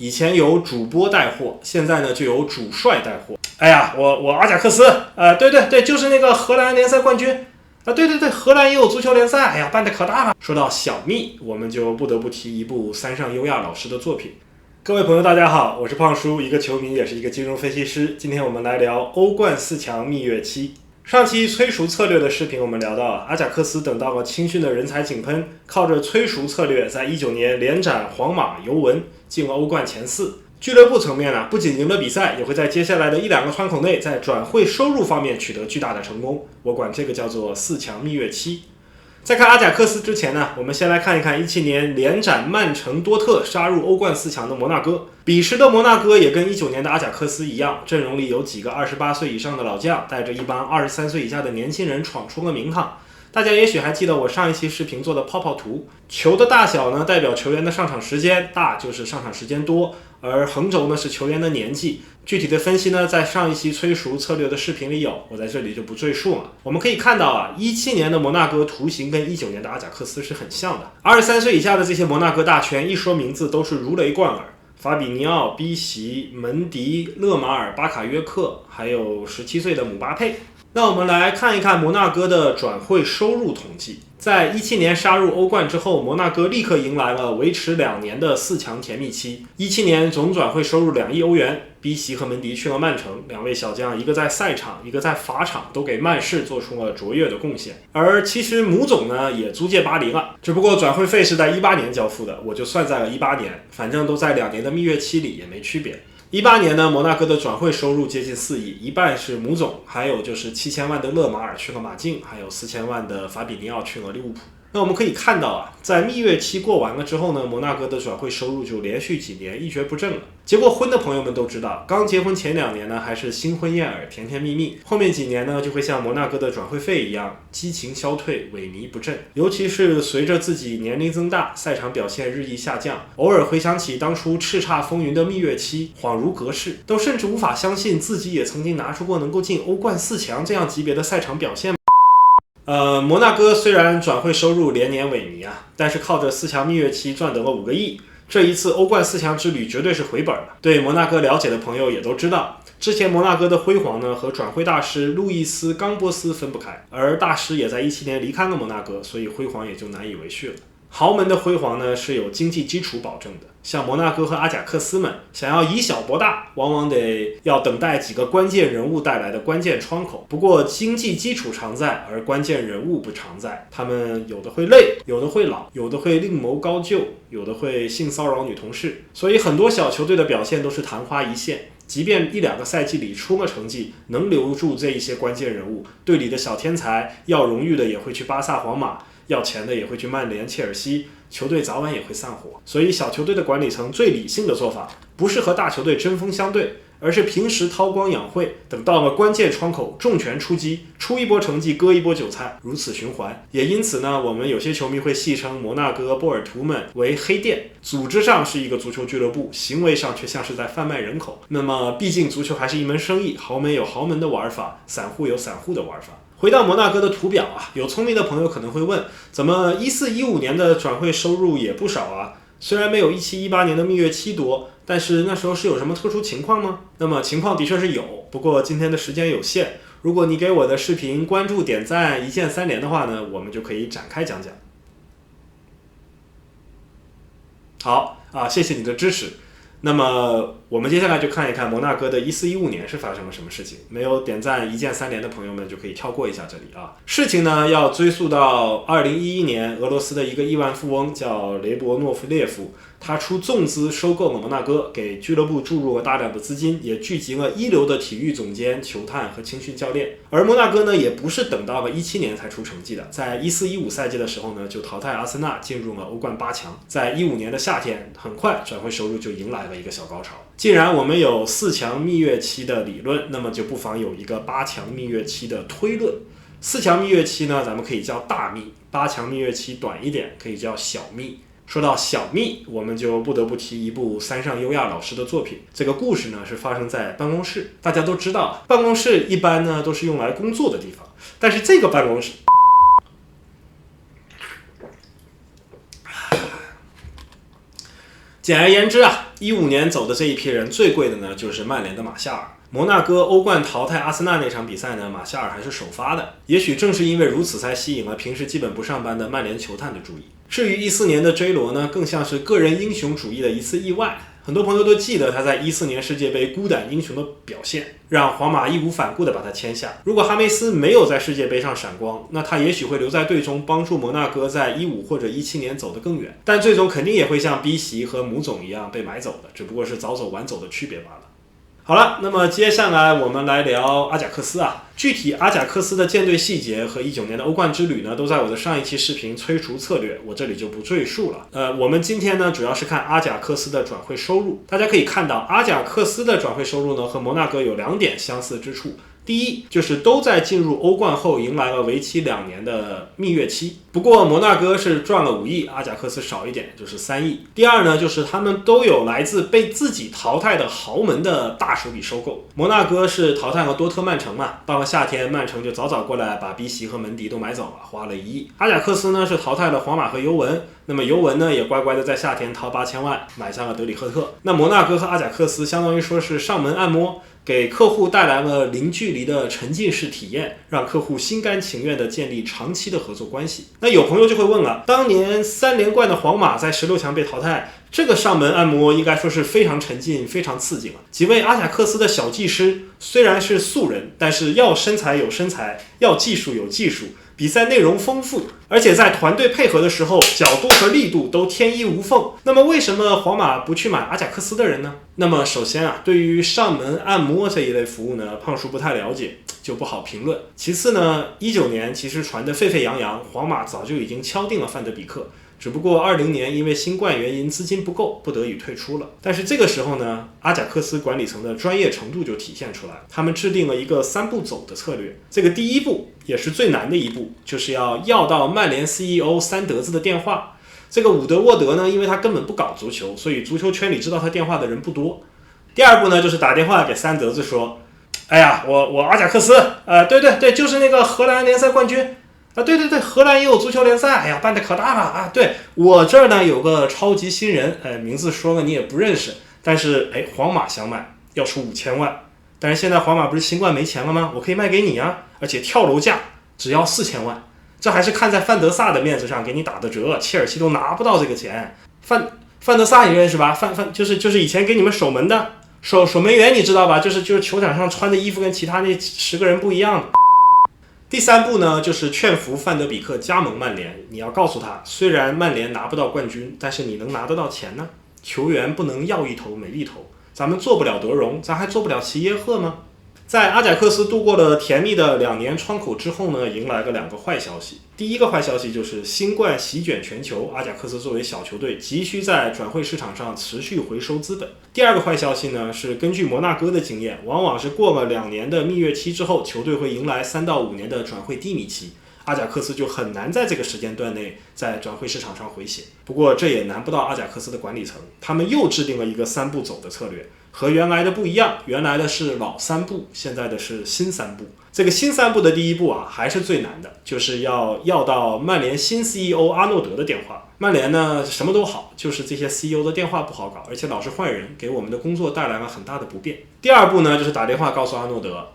以前有主播带货，现在呢就有主帅带货。哎呀，我阿贾克斯，对，就是那个荷兰联赛冠军啊，对，荷兰也有足球联赛，哎呀，办得可大了。说到小蜜，我们就不得不提一部三上优亚老师的作品。各位朋友，大家好，我是胖叔，一个球迷，也是一个金融分析师。今天我们来聊欧冠4强蜜月期。上期催熟策略的视频，我们聊到阿贾克斯等到了青训的人才井喷，靠着催熟策略，在19年连斩皇马、尤文，进了欧冠前4。俱乐部层面呢，不仅赢了比赛，也会在接下来的1-2个窗口内，在转会收入方面取得巨大的成功。我管这个叫做4强蜜月期。在看阿贾克斯之前呢，我们先来看一看17年连斩曼城、多特，杀入欧冠4强的摩纳哥。彼时的摩纳哥也跟19年的阿贾克斯一样，阵容里有几个28岁以上的老将，带着一帮23岁以下的年轻人闯出了名堂。大家也许还记得我上一期视频做的泡泡图，球的大小呢代表球员的上场时间，大就是上场时间多，而横轴呢是球员的年纪。具体的分析呢，在上一期催熟策略的视频里有，我在这里就不赘述了。我们可以看到啊，17年的摩纳哥图形跟19年的阿贾克斯是很像的。23岁以下的这些摩纳哥大权，一说名字都是如雷贯耳，法比尼奥、逼席、门迪、勒马尔、巴卡约克，还有17岁的姆巴佩。那我们来看一看摩纳哥的转会收入统计。在17年杀入欧冠之后，摩纳哥立刻迎来了维持2年的4强甜蜜期。17年总转会收入2亿欧元，逼席和门迪去了曼城，两位小将一个在赛场，一个在法场，都给曼市做出了卓越的贡献。而其实姆总呢也租借巴黎了，只不过转会费是在18年交付的，我就算在了18年，反正都在2年的蜜月期里，也没区别。18年呢，摩纳哥的转会收入接近4亿，一半是姆总，还有就是7000万的勒马尔去了马竞，还有4000万的法比尼奥去了利物浦。那我们可以看到啊，在蜜月期过完了之后呢，摩纳哥的转会收入就连续几年一蹶不振了。结过婚的朋友们都知道，刚结婚前2年呢还是新婚燕尔，甜甜蜜蜜，后面几年呢就会像摩纳哥的转会费一样，激情消退，萎靡不振。尤其是随着自己年龄增大，赛场表现日益下降，偶尔回想起当初叱咤风云的蜜月期，恍如隔世，都甚至无法相信自己也曾经拿出过能够进欧冠4强这样级别的赛场表现。摩纳哥虽然转会收入连年萎靡啊，但是靠着4强蜜月期赚得了5个亿。这一次欧冠4强之旅绝对是回本了。对摩纳哥了解的朋友也都知道，之前摩纳哥的辉煌呢和转会大师路易斯·冈波斯分不开，而大师也在17年离开了摩纳哥，所以辉煌也就难以维续了。豪门的辉煌呢是有经济基础保证的，像摩纳哥和阿贾克斯们想要以小博大，往往得要等待几个关键人物带来的关键窗口。不过经济基础常在，而关键人物不常在，他们有的会累，有的会老，有的会另谋高就，有的会性骚扰女同事，所以很多小球队的表现都是昙花一现。即便1-2个赛季里出了成绩，能留住这一些关键人物，队里的小天才要荣誉的也会去巴萨、皇马，要钱的也会去曼联、切尔西，球队早晚也会散伙。所以小球队的管理层最理性的做法，不是和大球队针锋相对，而是平时韬光养晦，等到了关键窗口重拳出击，出一波成绩割一波韭菜，如此循环。也因此呢，我们有些球迷会戏称摩纳哥、波尔图们为黑店，组织上是一个足球俱乐部，行为上却像是在贩卖人口。那么毕竟足球还是一门生意，豪门有豪门的玩法，散户有散户的玩法。回到摩纳哥的图表啊，有聪明的朋友可能会问，怎么14-15年的转会收入也不少啊？虽然没有17-18年的蜜月期多，但是那时候是有什么特殊情况吗？那么情况的确是有，不过今天的时间有限，如果你给我的视频关注、点赞、一键3连的话呢，我们就可以展开讲讲。好啊，谢谢你的支持。那么我们接下来就看一看摩纳哥的14-15年是发生了什么事情。没有点赞一键3连的朋友们就可以跳过一下这里啊。事情呢要追溯到2011年，俄罗斯的一个亿万富翁叫雷伯诺夫列夫，他出重资收购了摩纳哥，给俱乐部注入了大量的资金，也聚集了一流的体育总监、球探和青训教练。而摩纳哥呢，也不是等到了17年才出成绩的，在14-15赛季的时候呢，就淘汰阿森纳进入了欧冠8强。在15年的夏天，很快转会收入就迎来了一个小高潮。既然我们有4强蜜月期的理论，那么就不妨有一个8强蜜月期的推论。4强蜜月期呢，咱们可以叫大蜜；8强蜜月期短一点，可以叫小蜜。说到小蜜，我们就不得不提一部三上优亚老师的作品。这个故事呢是发生在办公室。大家都知道，办公室一般呢都是用来工作的地方，但是这个办公室，简而言之啊， 15年走的这一批人最贵的呢，就是曼联的马夏尔。摩纳哥欧冠淘汰阿森纳那场比赛呢，马夏尔还是首发的，也许正是因为如此，才吸引了平时基本不上班的曼联球探的注意。至于14年的 J 罗呢，更像是个人英雄主义的一次意外。很多朋友都记得他在14年世界杯孤胆英雄的表现，让皇马义无反顾地把他签下。如果哈梅斯没有在世界杯上闪光，那他也许会留在队中，帮助摩纳哥在15或者17年走得更远，但最终肯定也会像 B 席和姆总一样被买走的，只不过是早走晚走的区别罢了。好了，那么接下来我们来聊阿贾克斯啊。具体阿贾克斯的建队细节和19年的欧冠之旅呢，都在我的上一期视频催除策略，我这里就不赘述了。我们今天呢主要是看阿贾克斯的转会收入。大家可以看到，阿贾克斯的转会收入呢和摩纳哥有2点相似之处。第一，就是都在进入欧冠后迎来了为期2年的蜜月期。不过摩纳哥是赚了5亿，阿贾克斯少一点，就是3亿。第二呢，就是他们都有来自被自己淘汰的豪门的大手笔收购。摩纳哥是淘汰了多特曼城嘛，到了夏天曼城就早早过来把 B 席和门迪都买走了，花了1亿。阿贾克斯呢是淘汰了皇马和尤文，那么尤文呢也乖乖的在夏天掏8000万买下了德里赫特。那摩纳哥和阿贾克斯相当于说是上门按摩，给客户带来了零距离的沉浸式体验，让客户心甘情愿地建立长期的合作关系。那有朋友就会问了，当年3连冠的皇马在16强被淘汰，这个上门按摩应该说是非常沉浸非常刺激了。几位阿贾克斯的小技师虽然是素人，但是要身材有身材，要技术有技术，比赛内容丰富，而且在团队配合的时候角度和力度都天衣无缝。那么为什么皇马不去买阿贾克斯的人呢？那么首先啊，对于上门按摩这一类服务呢，胖叔不太了解，就不好评论。其次呢，19年其实传得沸沸扬扬，皇马早就已经敲定了范德比克，只不过20年因为新冠原因资金不够，不得已退出了。但是这个时候呢，阿贾克斯管理层的专业程度就体现出来了，他们制定了一个3步走的策略。这个第一步也是最难的一步，就是要到曼联 CEO 三德子的电话。这个伍德沃德呢，因为他根本不搞足球，所以足球圈里知道他电话的人不多。第二步呢，就是打电话给三德子说，哎呀，我阿贾克斯，对，就是那个荷兰联赛冠军啊，对，荷兰也有足球联赛，哎呀，办得可大了啊！对，我这儿呢有个超级新人，名字说了你也不认识，但是皇马想买，要出5000万，但是现在皇马不是新冠没钱了吗？我可以卖给你啊，而且跳楼价只要4000万，这还是看在范德萨的面子上给你打的折，切尔西都拿不到这个钱。范德萨你认识吧？就是以前给你们守门的守门员，你知道吧？就是球场上穿的衣服跟其他那10个人不一样的。第3步呢，就是劝服范德比克加盟曼联。你要告诉他，虽然曼联拿不到冠军，但是你能拿得到钱呢。球员不能要一头没一头，咱们做不了德容，咱还做不了齐耶赫吗？在阿贾克斯度过了甜蜜的2年窗口之后呢，迎来了2个坏消息。第一个坏消息就是新冠席卷全球，阿贾克斯作为小球队急需在转会市场上持续回收资本。第二个坏消息呢，是根据摩纳哥的经验，往往是过了2年的蜜月期之后，球队会迎来3到5年的转会低迷期，阿贾克斯就很难在这个时间段内在转会市场上回血。不过这也难不到阿贾克斯的管理层，他们又制定了一个3步走的策略，和原来的不一样，原来的是老3步，现在的是新3步。这个新3步的第一步啊，还是最难的，就是要到曼联新 CEO 阿诺德的电话。曼联呢什么都好，就是这些 CEO 的电话不好搞，而且老是换人，给我们的工作带来了很大的不便。第二步呢，就是打电话告诉阿诺德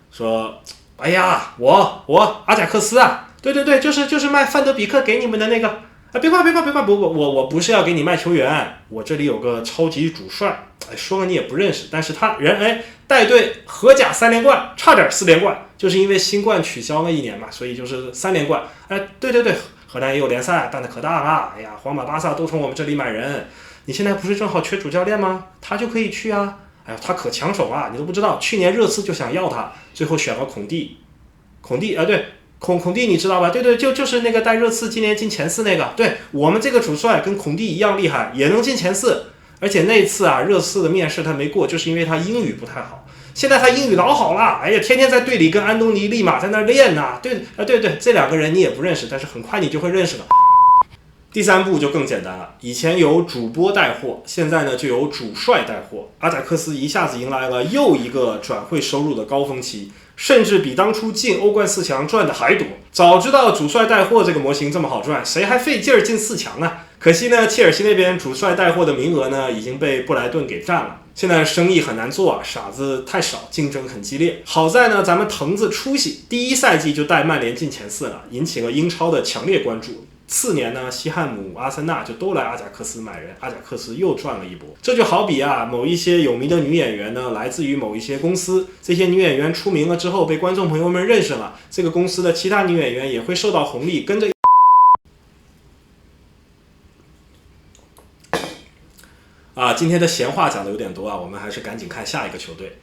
说，哎呀，我阿贾克斯啊，对，就是卖范德比克给你们的那个啊，别挂，我不是要给你卖球员，我这里有个超级主帅，说了你也不认识，但是他人带队荷甲3连冠，差点4连冠，就是因为新冠取消了1年嘛，所以就是3连冠。对，荷兰也有联赛，办得可大了。哎呀，皇马巴萨都从我们这里买人，你现在不是正好缺主教练吗？他就可以去啊。哎呀，他可抢手啊，你都不知道，去年热刺就想要他，最后选了孔蒂对。孔蒂你知道吧？对，就是那个带热刺今年进前4那个。对，我们这个主帅跟孔蒂一样厉害，也能进前4。而且那次啊，热刺的面试他没过，就是因为他英语不太好。现在他英语老好了，哎呀，天天在队里跟安东尼利马在那练呐。对，这2个人你也不认识，但是很快你就会认识了。第3步就更简单了，以前有主播带货，现在呢就有主帅带货。阿贾克斯一下子迎来了又一个转会收入的高峰期，甚至比当初进欧冠4强赚的还多。早知道主帅带货这个模型这么好赚，谁还费劲儿进4强啊？可惜呢，切尔西那边主帅带货的名额呢已经被布莱顿给占了。现在生意很难做啊，傻子太少，竞争很激烈。好在呢，咱们腾子出息，第一赛季就带曼联进前4了，引起了英超的强烈关注。次年呢，西汉姆、阿森纳就都来阿贾克斯买人，阿贾克斯又赚了一波。这就好比啊，某一些有名的女演员呢，来自于某一些公司，这些女演员出名了之后，被观众朋友们认识了，这个公司的其他女演员也会受到红利，跟着。今天的闲话讲的有点多啊，我们还是赶紧看下一个球队。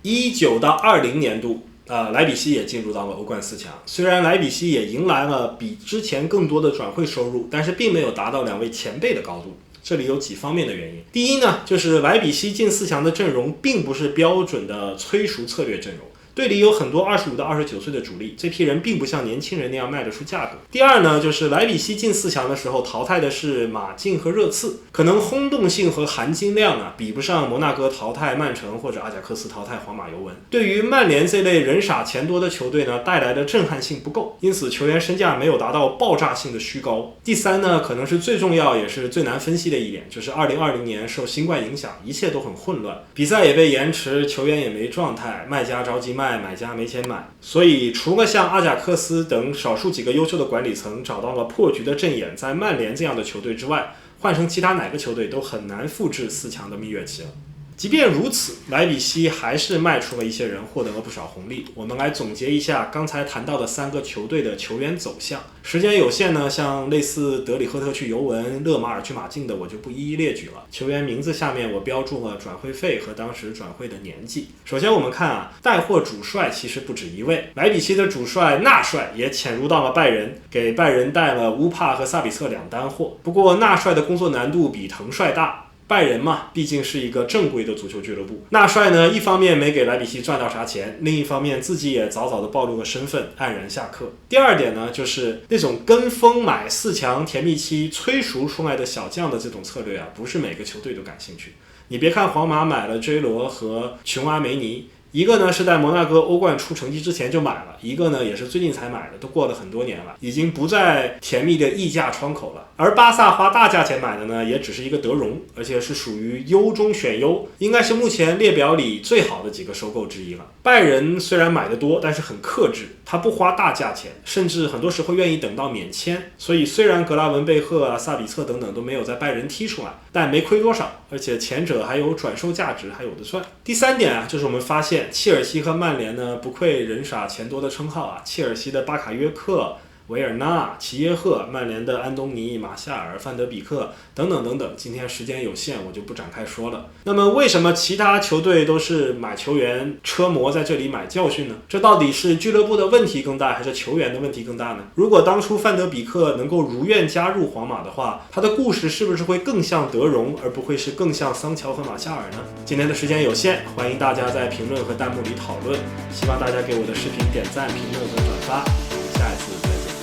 19到20年度，莱比锡也进入到了欧冠4强。虽然莱比锡也迎来了比之前更多的转会收入，但是并没有达到2位前辈的高度。这里有几方面的原因。第一呢，就是莱比锡进4强的阵容并不是标准的催熟策略阵容。队里有很多25到29岁的主力，这批人并不像年轻人那样卖得出价格。第二呢，就是莱比锡进4强的时候淘汰的是马竞和热刺，可能轰动性和含金量比不上摩纳哥淘汰曼城或者阿贾克斯淘汰皇马尤文。对于曼联这类人傻钱多的球队呢，带来的震撼性不够，因此球员身价没有达到爆炸性的虚高。第三呢，可能是最重要也是最难分析的一点，就是2020年受新冠影响，一切都很混乱，比赛也被延迟，球员也没状态，卖家着急卖，买家没钱买，所以除了像阿贾克斯等少数几个优秀的管理层找到了破局的阵眼，在曼联这样的球队之外，换成其他哪个球队都很难复制4强的蜜月期了。即便如此，莱比锡还是卖出了一些人，获得了不少红利。我们来总结一下刚才谈到的3个球队的球员走向。时间有限呢，像类似德里赫特去尤文、勒马尔去马竞的，我就不一一列举了。球员名字下面我标注了转会费和当时转会的年纪。首先我们看带货主帅其实不止一位，莱比锡的主帅纳帅也潜入到了拜仁，给拜仁带了乌帕和萨比策2单货。不过纳帅的工作难度比滕帅大。拜仁嘛，毕竟是一个正规的足球俱乐部。纳帅呢，一方面没给莱比锡赚到啥钱，另一方面自己也早早的暴露了身份，黯然下课。第二点呢，就是那种跟风买4强甜蜜期催熟出来的小将的这种策略不是每个球队都感兴趣。你别看皇马买了 J 罗和琼阿梅尼，一个呢是在摩纳哥欧冠出成绩之前就买了，一个呢也是最近才买的，都过了很多年了，已经不在甜蜜的溢价窗口了。而巴萨花大价钱买的呢，也只是一个德容，而且是属于优中选优，应该是目前列表里最好的几个收购之一了。拜仁虽然买的多，但是很克制，他不花大价钱，甚至很多时候愿意等到免签。所以虽然格拉文贝赫萨比策等等都没有在拜仁踢出来，但没亏多少，而且前者还有转售价值，还有的赚。第3点就是我们发现切尔西和曼联呢，不愧人傻钱多的称号切尔西的巴卡约克、维尔纳、齐耶赫，曼联的安东尼、马夏尔、范德比克等等等等，今天时间有限，我就不展开说了。那么为什么其他球队都是买球员车模在这里买教训呢？这到底是俱乐部的问题更大，还是球员的问题更大呢？如果当初范德比克能够如愿加入皇马的话，他的故事是不是会更像德容，而不会是更像桑乔和马夏尔呢？今天的时间有限，欢迎大家在评论和弹幕里讨论，希望大家给我的视频点赞、评论和转发，我们下一次再见。